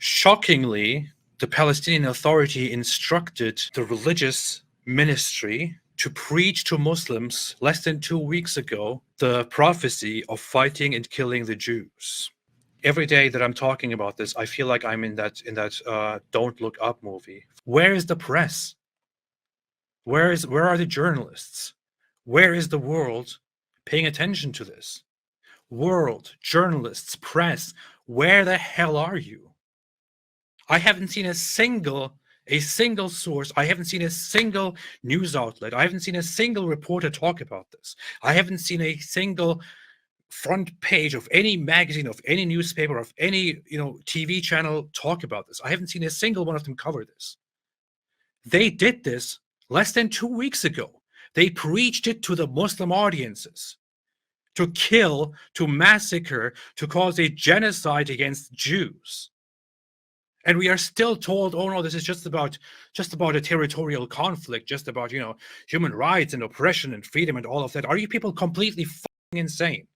Shockingly, the Palestinian Authority instructed the religious ministry to preach to Muslims less than 2 weeks ago the prophecy of fighting and killing the Jews. Every day that I'm talking about this, I feel like I'm in that Don't Look Up movie. Where is the press? Where are the journalists? Where is the world paying attention to this? World, journalists, press, where the hell are you? I haven't seen a single source. I haven't seen a single news outlet. I haven't seen a single reporter talk about this. I haven't seen a single front page of any magazine, of any newspaper, of any TV channel talk about this. I haven't seen a single one of them cover this. They did this less than 2 weeks ago. They preached it to the Muslim audiences to kill, to massacre, to cause a genocide against Jews. And we are still told, oh no, this is just about a territorial conflict, just about human rights and oppression and freedom and all of that. Are you people completely fucking insane?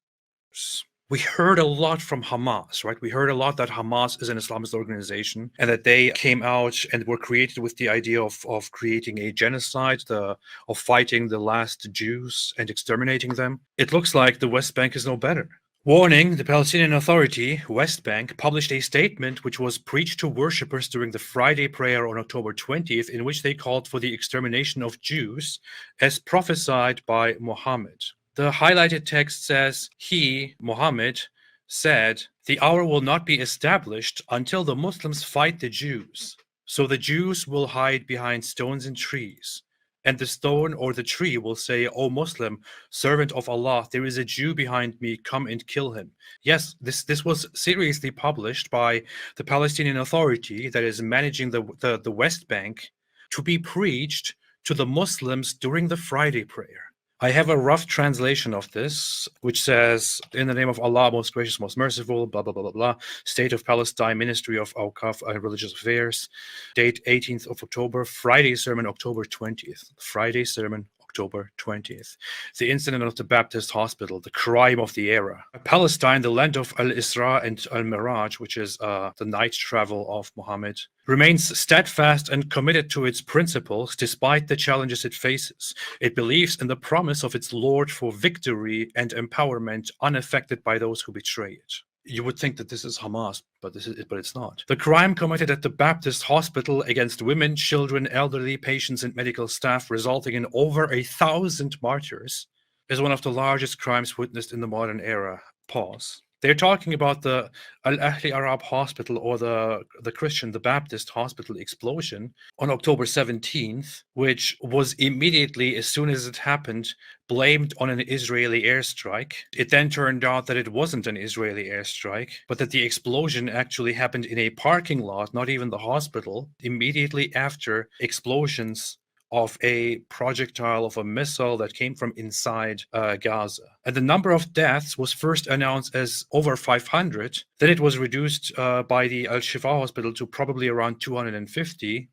We heard a lot from Hamas, right? We heard a lot that Hamas is an Islamist organization and that they came out and were created with the idea of creating a genocide, of fighting the last Jews and exterminating them. It looks like the West Bank is no better. Warning, the Palestinian Authority, West Bank, published a statement which was preached to worshippers during the Friday prayer on October 20th, in which they called for the extermination of Jews as prophesied by Muhammad. The highlighted text says, he, Muhammad, said, "The hour will not be established until the Muslims fight the Jews. So the Jews will hide behind stones and trees. And the stone or the tree will say, O Muslim, servant of Allah, there is a Jew behind me, come and kill him." Yes, this was seriously published by the Palestinian Authority that is managing the West Bank to be preached to the Muslims during the Friday prayer. I have a rough translation of this, which says, "In the name of Allah, most gracious, most merciful, blah, blah, blah, blah, blah, State of Palestine, Ministry of Awqaf and Religious Affairs, date 18th of October, Friday sermon, October 20th. Friday sermon, October 20th. The incident of the Baptist hospital, the crime of the era. Palestine, the land of Al-Isra and Al-Miraj, which is the night travel of Muhammad, remains steadfast and committed to its principles despite the challenges it faces. It believes in the promise of its Lord for victory and empowerment, unaffected by those who betray it." You would think that this is Hamas, but it's not. The crime committed at the Baptist hospital against women, children, elderly patients, and medical staff, resulting in over 1,000 martyrs, is one of the largest crimes witnessed in the modern era. Pause. They're talking about the Al-Ahli Arab Hospital, or the Baptist hospital explosion on October 17th, which was immediately, as soon as it happened, blamed on an Israeli airstrike. It then turned out that it wasn't an Israeli airstrike, but that the explosion actually happened in a parking lot, not even the hospital, immediately after explosions of a projectile, of a missile that came from inside Gaza. And the number of deaths was first announced as over 500. Then it was reduced by the Al-Shifa hospital to probably around 250.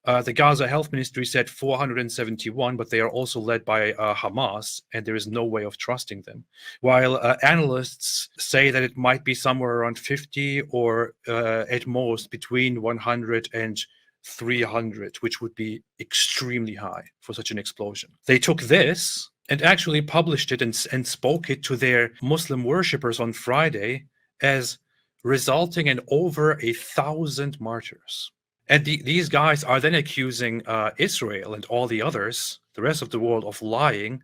The Gaza Health Ministry said 471, but they are also led by Hamas, and there is no way of trusting them. While analysts say that it might be somewhere around 50, or at most between 100 and 300, which would be extremely high for such an explosion. They took this and actually published it and spoke it to their Muslim worshippers on Friday as resulting in over 1,000 martyrs. And these guys are then accusing Israel and all the others, the rest of the world, of lying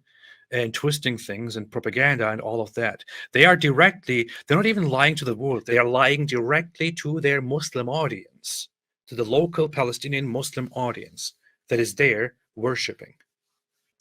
and twisting things and propaganda and all of that. They're not even lying to the world. They are lying directly to their Muslim audience, to the local Palestinian Muslim audience that is there worshipping.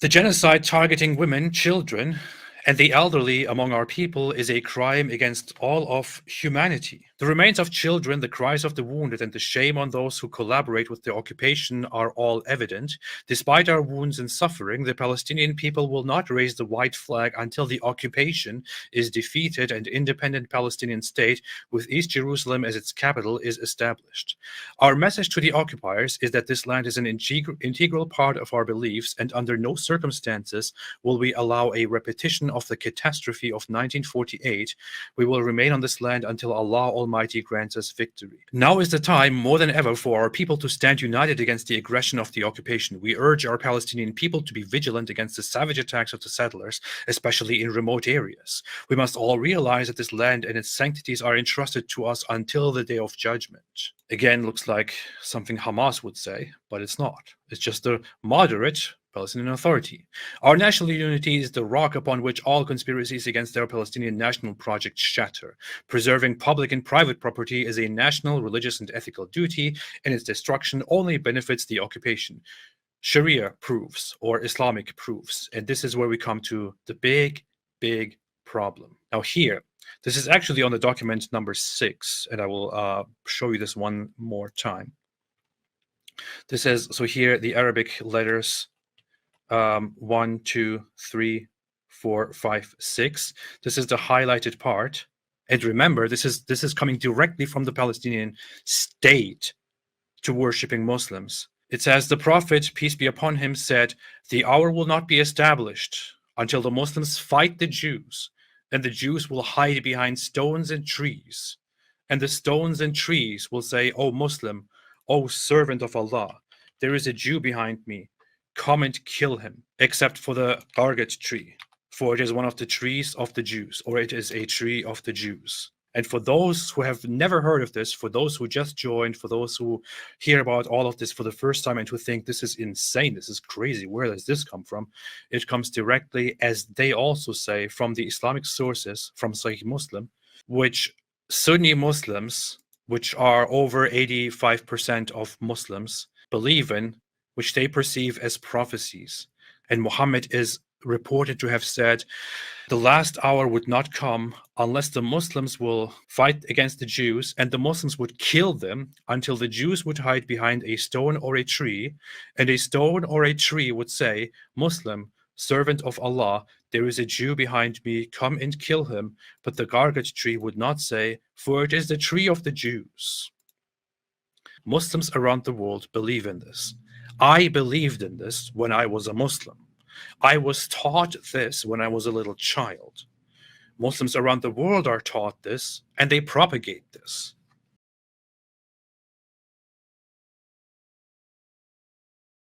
The genocide targeting women, children, and the elderly among our people is a crime against all of humanity. The remains of children, the cries of the wounded, and the shame on those who collaborate with the occupation are all evident. Despite our wounds and suffering, the Palestinian people will not raise the white flag until the occupation is defeated and independent Palestinian state with East Jerusalem as its capital is established. Our message to the occupiers is that this land is an integral part of our beliefs, and under no circumstances will we allow a repetition of the catastrophe of 1948, we will remain on this land until Allah Almighty grants us victory. Now is the time, more than ever, for our people to stand united against the aggression of the occupation. We urge our Palestinian people to be vigilant against the savage attacks of the settlers, especially in remote areas. We must all realize that this land and its sanctities are entrusted to us until the day of judgment. Again, looks like something Hamas would say, but it's not. It's just a moderate Palestinian Authority. Our national unity is the rock upon which all conspiracies against our Palestinian national project shatter. Preserving public and private property is a national, religious, and ethical duty, and its destruction only benefits the occupation. Sharia proofs or Islamic proofs, and this is where we come to the big problem. Now here, this is actually on the document number 6, and I will show you this one more time. This is, so here the Arabic letters 1, 2, 3, 4, 5, 6. This is the highlighted part. And remember, this is coming directly from the Palestinian state to worshipping Muslims. It says, the Prophet, peace be upon him, said, the hour will not be established until the Muslims fight the Jews, and the Jews will hide behind stones and trees. And the stones and trees will say, O Muslim, O servant of Allah, there is a Jew behind me. Come and kill him, except for the Gargat tree, for it is one of the trees of the Jews, or it is a tree of the Jews. And for those who have never heard of this, for those who just joined, for those who hear about all of this for the first time and who think this is insane, this is crazy, where does this come from? It comes directly, as they also say, from the Islamic sources, from Sahih Muslim, which Sunni Muslims, which are over 85% of Muslims, believe in, which they perceive as prophecies. And Muhammad is reported to have said, the last hour would not come unless the Muslims will fight against the Jews, and the Muslims would kill them until the Jews would hide behind a stone or a tree, and a stone or a tree would say, Muslim, servant of Allah, there is a Jew behind me, come and kill him. But the Gargat tree would not say, for it is the tree of the Jews. Muslims around the world believe in this. I believed in this when I was a Muslim. I was taught this when I was a little child. Muslims around the world are taught this, and they propagate this.